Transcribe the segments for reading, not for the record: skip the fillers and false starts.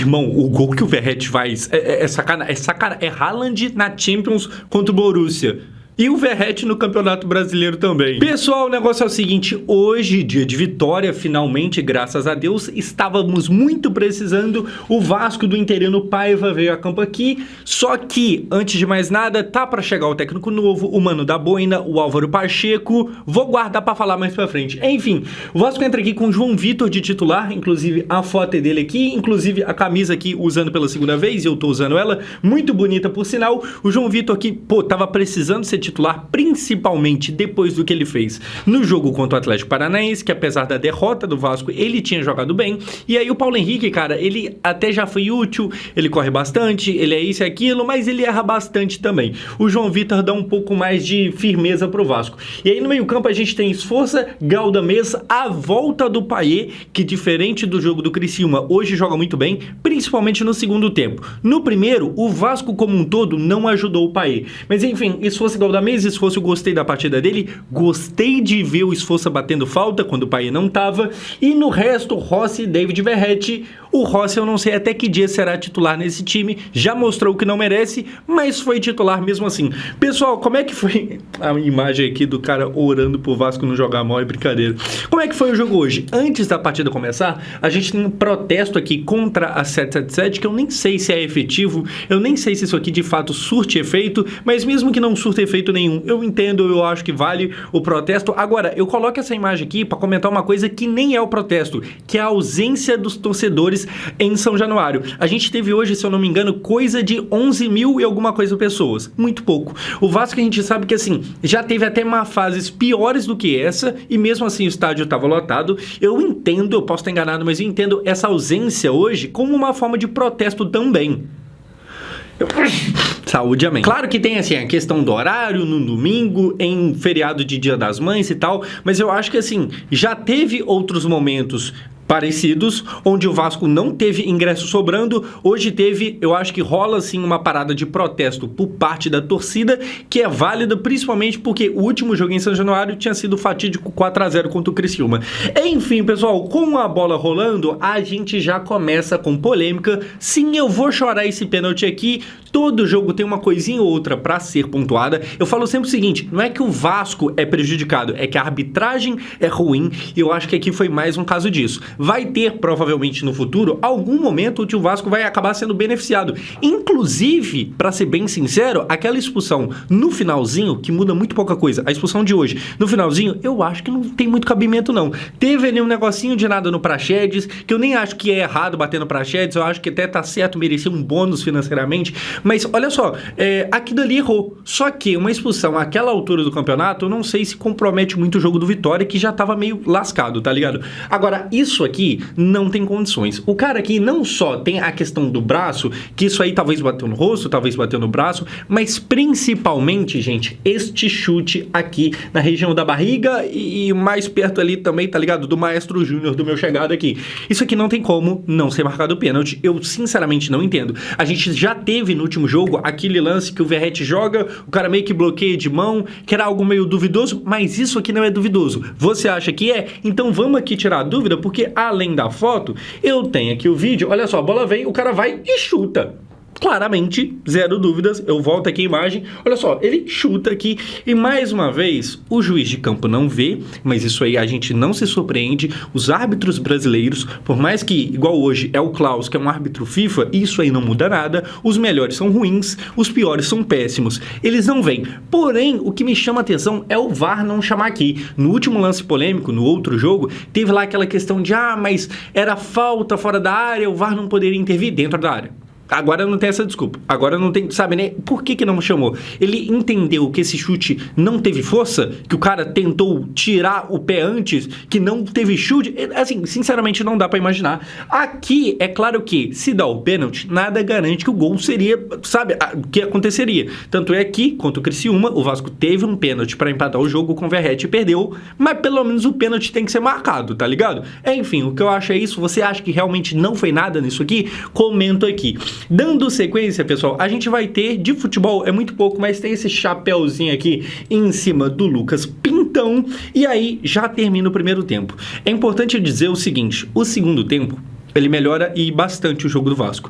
Irmão, o gol que o Verratti faz é sacanagem. É Haaland na Champions contra o Borussia. E o Verratti no Campeonato Brasileiro também. Pessoal, o negócio é o seguinte, hoje, dia de vitória, finalmente, graças a Deus, estávamos muito precisando. O Vasco do interino Paiva veio a campo aqui, só que, antes de mais nada, tá para chegar o técnico novo, o Mano da Boina, o Álvaro Pacheco, vou guardar para falar mais pra frente. Enfim, o Vasco entra aqui com o João Vitor de titular, inclusive a foto dele aqui, inclusive a camisa aqui usando pela segunda vez, e eu tô usando ela, muito bonita por sinal. O João Vitor aqui, pô, tava precisando ser titular, principalmente depois do que ele fez no jogo contra o Atlético Paranaense, que apesar da derrota do Vasco, ele tinha jogado bem. E aí o Paulo Henrique, cara, ele até já foi útil, ele corre bastante, ele é isso e aquilo, mas ele erra bastante também. O João Vitor dá um pouco mais de firmeza pro Vasco. E aí no meio-campo a gente tem Esforça, Galdamez, a volta do Payet, que diferente do jogo do Criciúma, hoje joga muito bem, principalmente no segundo tempo. No primeiro, o Vasco como um todo não ajudou o Payet. Mas enfim, Esforça e Galdamez, Esforça, eu gostei da partida dele, gostei de ver o Esforça batendo falta quando o Payet não tava, e no resto, Rossi e David Verratti. O Rossi eu não sei até que dia será titular nesse time, já mostrou que não merece, mas foi titular mesmo assim. Pessoal, como é que foi a imagem aqui do cara orando pro Vasco não jogar mal, é brincadeira. Como é que foi o jogo hoje? Antes da partida começar, a gente tem um protesto aqui contra a 777, que eu nem sei se é efetivo, eu nem sei se isso aqui de fato surte efeito, mas mesmo que não surta efeito nenhum, eu entendo, eu acho que vale o protesto. Agora, eu coloco essa imagem aqui para comentar uma coisa que nem é o protesto, que é a ausência dos torcedores em São Januário. A gente teve hoje, se eu não me engano, coisa de 11 mil e alguma coisa pessoas. Muito pouco. O Vasco a gente sabe que assim, já teve até fases piores do que essa e mesmo assim o estádio estava lotado. Eu entendo, eu posso estar enganado, mas eu entendo essa ausência hoje como uma forma de protesto também. Saúde, amém. Claro que tem assim a questão do horário no domingo, em feriado de Dia das Mães e tal, mas eu acho que assim, já teve outros momentos parecidos, onde o Vasco não teve ingresso sobrando. Hoje teve, eu acho que rola assim uma parada de protesto por parte da torcida, que é válida principalmente porque o último jogo em São Januário tinha sido fatídico 4-0 contra o Criciúma. Enfim, pessoal, com a bola rolando, a gente já começa com polêmica. Sim, eu vou chorar esse pênalti aqui. Todo jogo tem uma coisinha ou outra para ser pontuada. Eu falo sempre o seguinte, não é que o Vasco é prejudicado, é que a arbitragem é ruim, e eu acho que aqui foi mais um caso disso. Vai ter, provavelmente no futuro, algum momento onde o Vasco vai acabar sendo beneficiado. Inclusive, para ser bem sincero, aquela expulsão no finalzinho, que muda muito pouca coisa, a expulsão de hoje, no finalzinho, eu acho que não tem muito cabimento não. Teve ali um negocinho de nada no Praxedes, que eu nem acho que é errado bater no Praxedes, eu acho que até tá certo, merecia um bônus financeiramente, mas olha só, aquilo ali errou. Só que uma expulsão àquela altura do campeonato, eu não sei se compromete muito o jogo do Vitória, que já tava meio lascado, tá ligado? Agora, isso aqui não tem condições. O cara aqui não só tem a questão do braço, que isso aí talvez bateu no rosto, talvez bateu no braço, mas principalmente, gente, este chute aqui na região da barriga e mais perto ali também, tá ligado? Do Maestro Júnior, do meu chegado aqui. Isso aqui não tem como não ser marcado pênalti. Eu sinceramente não entendo. A gente já teve no último jogo aquele lance que o Verratti joga, o cara meio que bloqueia de mão, que era algo meio duvidoso, mas isso aqui não é duvidoso. Você acha que é? Então vamos aqui tirar a dúvida, porque além da foto, eu tenho aqui o vídeo, olha só, a bola vem, o cara vai e chuta. Claramente, zero dúvidas, eu volto aqui a imagem, olha só, ele chuta aqui e mais uma vez o juiz de campo não vê, mas isso aí a gente não se surpreende, os árbitros brasileiros, por mais que igual hoje é o Klaus, que é um árbitro FIFA, isso aí não muda nada, os melhores são ruins, os piores são péssimos, eles não veem. Porém, o que me chama a atenção é o VAR não chamar aqui. No último lance polêmico, no outro jogo, teve lá aquela questão de, mas era falta fora da área, o VAR não poderia intervir dentro da área. Agora não tem essa desculpa. Agora não tem, sabe, né? Por que não chamou? Ele entendeu que esse chute não teve força, que o cara tentou tirar o pé antes, que não teve chute. Assim, sinceramente não dá pra imaginar. Aqui, é claro que se dá o pênalti, nada garante que o gol seria, sabe, o que aconteceria. Tanto é que, contra o Criciúma, o Vasco teve um pênalti pra empatar o jogo com o Verratti e perdeu, mas pelo menos o pênalti tem que ser marcado, tá ligado? Enfim, o que eu acho é isso. Você acha que realmente não foi nada nisso aqui? Comenta aqui. Dando sequência, pessoal, a gente vai ter de futebol, é muito pouco, mas tem esse chapéuzinho aqui em cima do Lucas Pintão, e aí já termina o primeiro tempo. É importante dizer o seguinte, o segundo tempo, ele melhora e bastante o jogo do Vasco.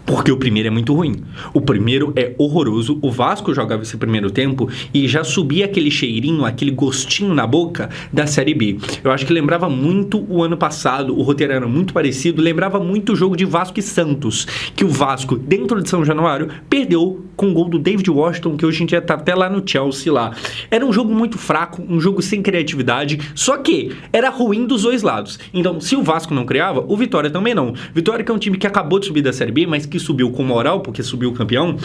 Porque o primeiro é muito ruim. O primeiro é horroroso. O Vasco jogava esse primeiro tempo e já subia aquele cheirinho, aquele gostinho na boca da Série B. Eu acho que lembrava muito o ano passado, o roteiro era muito parecido, lembrava muito o jogo de Vasco e Santos, que o Vasco, dentro de São Januário, perdeu com o gol do David Washington, que hoje em dia tá até lá no Chelsea lá. Era um jogo muito fraco, um jogo sem criatividade, só que era ruim dos dois lados. Então, se o Vasco não criava, o Vitória também não. Vitória que é um time que acabou de subir da Série B, mas que subiu com moral, porque subiu campeão,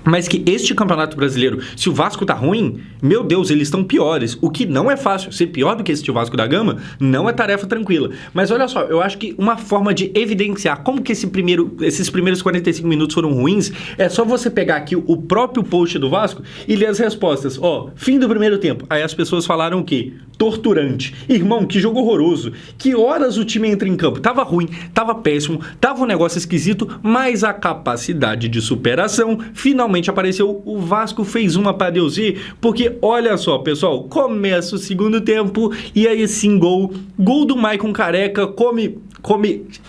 mas que este Campeonato Brasileiro, se o Vasco tá ruim, meu Deus, eles estão piores. O que não é fácil. Ser pior do que esse Vasco da Gama não é tarefa tranquila. Mas olha só, eu acho que uma forma de evidenciar como que esses primeiros 45 minutos foram ruins é só você pegar aqui o próprio post do Vasco e ler as respostas. Ó, fim do primeiro tempo. Aí as pessoas falaram o quê? Torturante. Irmão, que jogo horroroso. Que horas o time entra em campo? Tava ruim, tava péssimo, tava um negócio esquisito, mas a capacidade de superação finalmente apareceu. O Vasco fez uma para Deus ver, porque olha só, pessoal, começa o segundo tempo e aí sim, gol do Maicon Careca,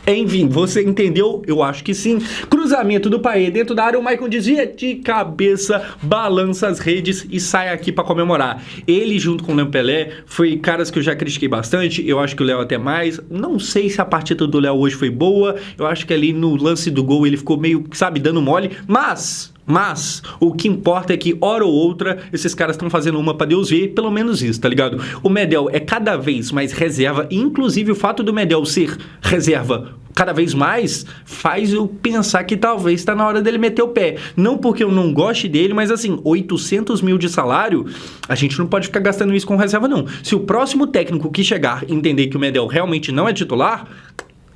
enfim, você entendeu? Eu acho que sim. Cruzamento do Paê dentro da área, o Maicon desvia de cabeça, balança as redes e sai aqui para comemorar. Ele junto com o Léo Pelé foi caras que eu já critiquei bastante, eu acho que o Léo até mais, não sei se a partida do Léo hoje foi boa, eu acho que ali no lance do gol ele ficou meio, sabe, dando mole, mas o que importa é que, hora ou outra, esses caras estão fazendo uma pra Deus ver, pelo menos isso, tá ligado? O Medel é cada vez mais reserva, e inclusive o fato do Medel ser reserva cada vez mais faz eu pensar que talvez tá na hora dele meter o pé. Não porque eu não goste dele, mas assim, 800 mil de salário, a gente não pode ficar gastando isso com reserva, não. Se o próximo técnico que chegar entender que o Medel realmente não é titular,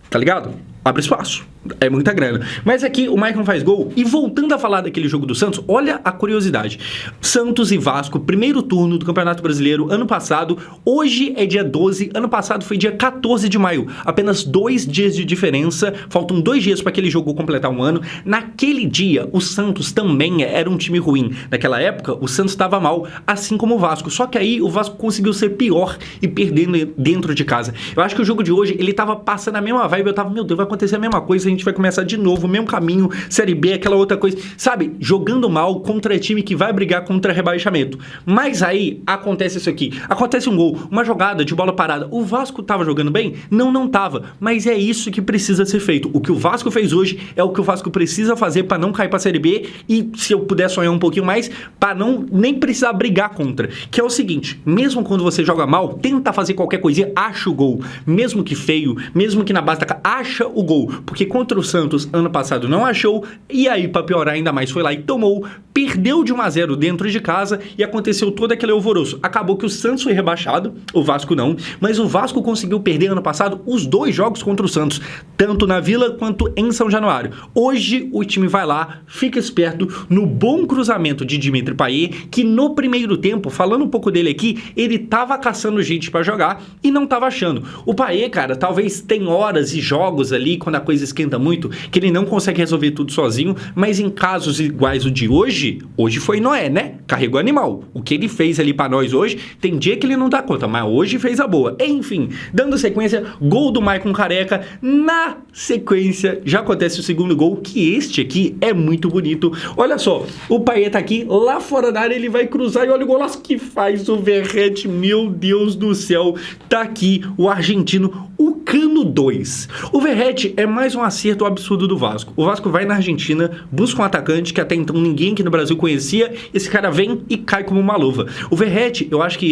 tá ligado? Abre espaço. É muita grana. Mas aqui o Maicon faz gol. E voltando a falar daquele jogo do Santos, olha a curiosidade. Santos e Vasco, primeiro turno do Campeonato Brasileiro, ano passado. Hoje é dia 12, ano passado foi dia 14 de maio. Apenas 2 dias de diferença. Faltam 2 dias para aquele jogo completar um ano. Naquele dia, o Santos também era um time ruim. Naquela época, o Santos estava mal, assim como o Vasco. Só que aí o Vasco conseguiu ser pior e perdendo dentro de casa. Eu acho que o jogo de hoje, ele tava passando a mesma vibe. Eu tava, meu Deus, vai acontecer a mesma coisa, a gente vai começar de novo, o mesmo caminho, Série B, aquela outra coisa, sabe? Jogando mal contra time que vai brigar contra rebaixamento. Mas aí acontece isso aqui, acontece um gol, uma jogada de bola parada. O Vasco tava jogando bem? Não tava, mas é isso que precisa ser feito. O que o Vasco fez hoje é o que o Vasco precisa fazer para não cair pra Série B e, se eu puder sonhar um pouquinho mais, para não nem precisar brigar contra. Que é o seguinte, mesmo quando você joga mal, tenta fazer qualquer coisinha, acha o gol. Mesmo que feio, mesmo que na base da acha o gol, porque contra o Santos ano passado não achou, e aí para piorar ainda mais foi lá e tomou, perdeu de 1-0 dentro de casa e aconteceu todo aquele alvoroço. Acabou que o Santos foi rebaixado, o Vasco não, mas o Vasco conseguiu perder ano passado os 2 jogos contra o Santos, tanto na Vila quanto em São Januário. Hoje o time vai lá, fica esperto no bom cruzamento de Dimitri Payet, que no primeiro tempo, falando um pouco dele aqui, ele tava caçando gente para jogar e não tava achando. O Payet, cara, talvez tem horas e jogos ali, quando a coisa esquenta muito, que ele não consegue resolver tudo sozinho, mas em casos iguais o de hoje foi Noé, né? Carregou animal. O que ele fez ali pra nós hoje, tem dia que ele não dá conta, mas hoje fez a boa. Enfim, dando sequência, gol do Maicon Careca. Na sequência, já acontece o segundo gol, que este aqui é muito bonito. Olha só, o Payet tá aqui, lá fora da área, ele vai cruzar e olha o golaço que faz o Verratti, meu Deus do céu. Tá aqui o argentino, o Cano 2. O Verratti é mais um acerto absurdo do Vasco. O Vasco vai na Argentina, busca um atacante que até então ninguém aqui no Brasil conhecia, esse cara vem e cai como uma luva. O Verratti, eu acho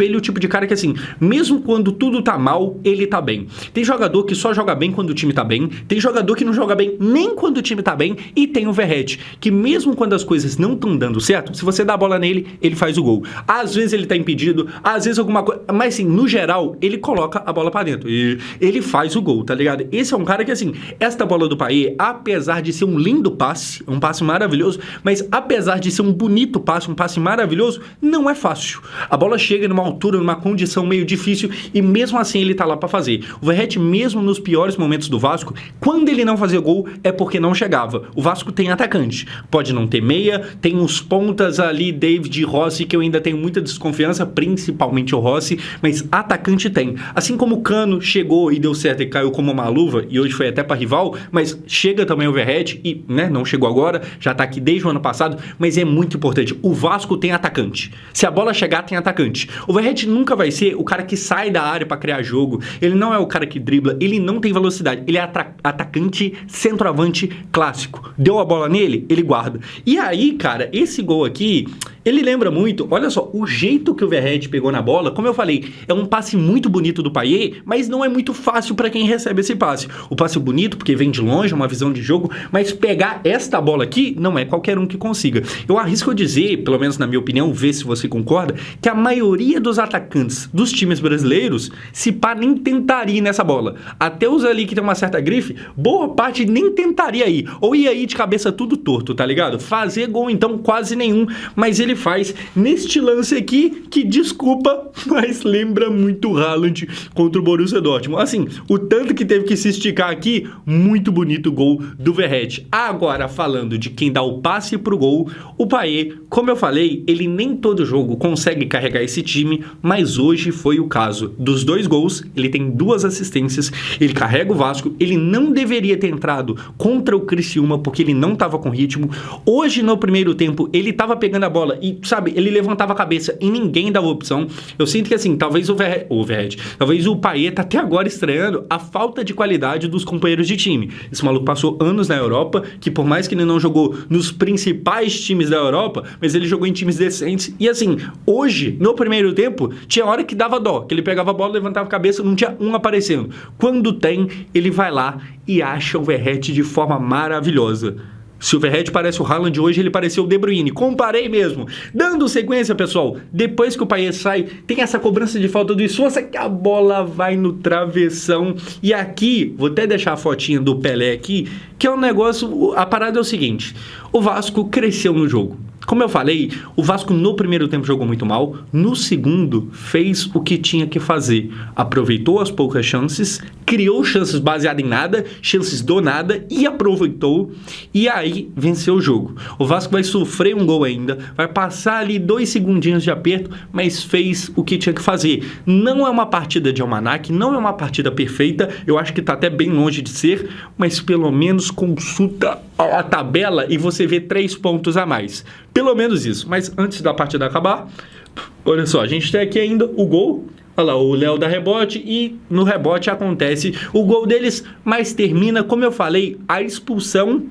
ele o tipo de cara que assim, mesmo quando tudo tá mal, ele tá bem. Tem jogador que só joga bem quando o time tá bem, tem jogador que não joga bem nem quando o time tá bem, e tem o Verratti, que mesmo quando as coisas não estão dando certo, se você dá a bola nele, ele faz o gol. Às vezes ele tá impedido, às vezes alguma coisa, mas assim, no geral, ele coloca a bola pra dentro e ele faz o gol, tá ligado? Esse é um cara que assim, esta bola do Payet, apesar de ser um lindo passe, um passe maravilhoso, mas apesar de ser um bonito passe, um passe maravilhoso, não é fácil. A bola chega numa altura, numa condição meio difícil e mesmo assim ele tá lá pra fazer. O Verratti, mesmo nos piores momentos do Vasco, quando ele não fazia gol, é porque não chegava. O Vasco tem atacante, pode não ter meia, tem uns pontas ali, David e Rossi, que eu ainda tenho muita desconfiança, principalmente o Rossi, mas atacante tem. Assim como o Cano Cano chegou e deu certo e caiu como uma luva, e hoje foi até para rival, mas chega também o Verratti e, né, não chegou agora, já tá aqui desde o ano passado, mas é muito importante. O Vasco tem atacante. Se a bola chegar, tem atacante. O Verratti nunca vai ser o cara que sai da área para criar jogo, ele não é o cara que dribla, ele não tem velocidade, ele é atacante centroavante clássico. Deu a bola nele, ele guarda. E aí, cara, esse gol aqui, ele lembra muito, olha só, o jeito que o Verratti pegou na bola, como eu falei, é um passe muito bonito do Payet, mas não é muito fácil para quem recebe esse passe. O passe é bonito porque vem de longe, uma visão de jogo, mas pegar esta bola aqui não é qualquer um que consiga. Eu arrisco dizer, pelo menos na minha opinião, ver se você concorda, que a maioria dos atacantes dos times brasileiros, se pá, nem tentaria ir nessa bola. Até os ali que tem uma certa grife, boa parte nem tentaria ir, ou ia ir de cabeça tudo torto, tá ligado? Fazer gol então quase nenhum, mas ele faz neste lance aqui, que desculpa, mas lembra muito o Haaland contra o Borussia Dortmund. Assim, o tanto que teve que se esticar aqui, muito bonito o gol do Verratti. Agora, falando de quem dá o passe pro gol, o Payet, como eu falei, ele nem todo jogo consegue carregar esse time, mas hoje foi o caso. Dos 2 gols, ele tem 2 assistências, ele carrega o Vasco, ele não deveria ter entrado contra o Criciúma, porque ele não estava com ritmo. Hoje, no primeiro tempo, ele estava pegando a bola e, sabe, ele levantava a cabeça e ninguém dava opção. Eu sinto que, assim, talvez o Verratti, talvez o Payet tá até agora estranhando a falta de qualidade dos companheiros de time. Esse maluco passou anos na Europa, que por mais que ele não jogou nos principais times da Europa, mas ele jogou em times decentes. E, assim, hoje, no primeiro tempo, tinha hora que dava dó, que ele pegava a bola, levantava a cabeça, não tinha um aparecendo. Quando tem, ele vai lá e acha o Verratti de forma maravilhosa. Se o Verratti parece o Haaland hoje, ele pareceu o De Bruyne. Comparei mesmo. Dando sequência, pessoal, depois que o Payet sai, tem essa cobrança de falta do Esforça que a bola vai no travessão. E aqui, vou até deixar a fotinha do Pelé aqui, que é um negócio... A parada é o seguinte, o Vasco cresceu no jogo. Como eu falei, o Vasco no primeiro tempo jogou muito mal, no segundo fez o que tinha que fazer. Aproveitou as poucas chances, criou chances baseadas em nada, chances do nada e aproveitou e aí venceu o jogo. O Vasco vai sofrer um gol ainda, vai passar ali 2 segundinhos de aperto, mas fez o que tinha que fazer. Não é uma partida de almanaque, não é uma partida perfeita, eu acho que está até bem longe de ser, mas pelo menos consulta a tabela e você vê 3 pontos a mais. Pelo menos isso. Mas antes da partida acabar, olha só, a gente tem aqui ainda o gol. Olha lá, o Léo dá rebote e no rebote acontece o gol deles, mas termina, como eu falei, a expulsão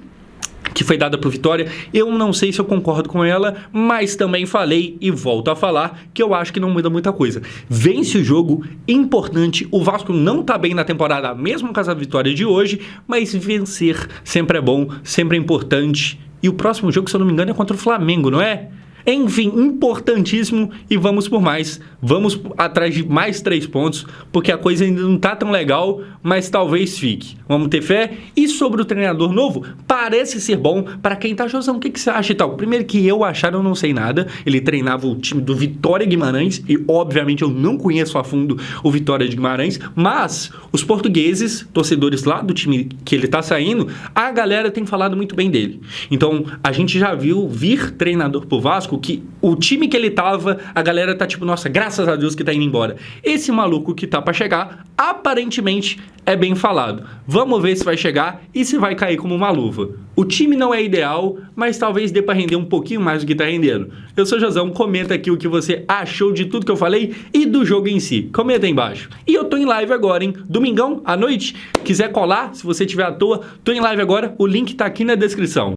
que foi dada para o Vitória. Eu não sei se eu concordo com ela, mas também falei e volto a falar que eu acho que não muda muita coisa. Vence o jogo, importante. O Vasco não tá bem na temporada, mesmo com essa vitória de hoje, mas vencer sempre é bom, sempre é importante. E o próximo jogo, se eu não me engano, é contra o Flamengo, não é? Enfim, importantíssimo e vamos por mais. Vamos atrás de mais 3 pontos, porque a coisa ainda não tá tão legal, mas talvez fique. Vamos ter fé. E sobre o treinador novo, parece ser bom para quem tá, Josão, o que você acha e tal? Primeiro que eu achar, eu não sei nada. Ele treinava o time do Vitória Guimarães e, obviamente, eu não conheço a fundo o Vitória de Guimarães, mas os portugueses, torcedores lá do time que ele tá saindo, a galera tem falado muito bem dele. Então, a gente já viu vir treinador pro Vasco que o time que ele tava, a galera tá tipo, nossa, graças a Deus que tá indo embora. Esse maluco que tá pra chegar, aparentemente é bem falado. Vamos ver se vai chegar e se vai cair como uma luva. O time não é ideal, mas talvez dê pra render um pouquinho mais do que tá rendendo. Eu sou o Josão, comenta aqui o que você achou de tudo que eu falei e do jogo em si. Comenta aí embaixo. E eu tô em live agora, hein? Domingão, à noite, quiser colar, se você tiver à toa, tô em live agora, o link tá aqui na descrição.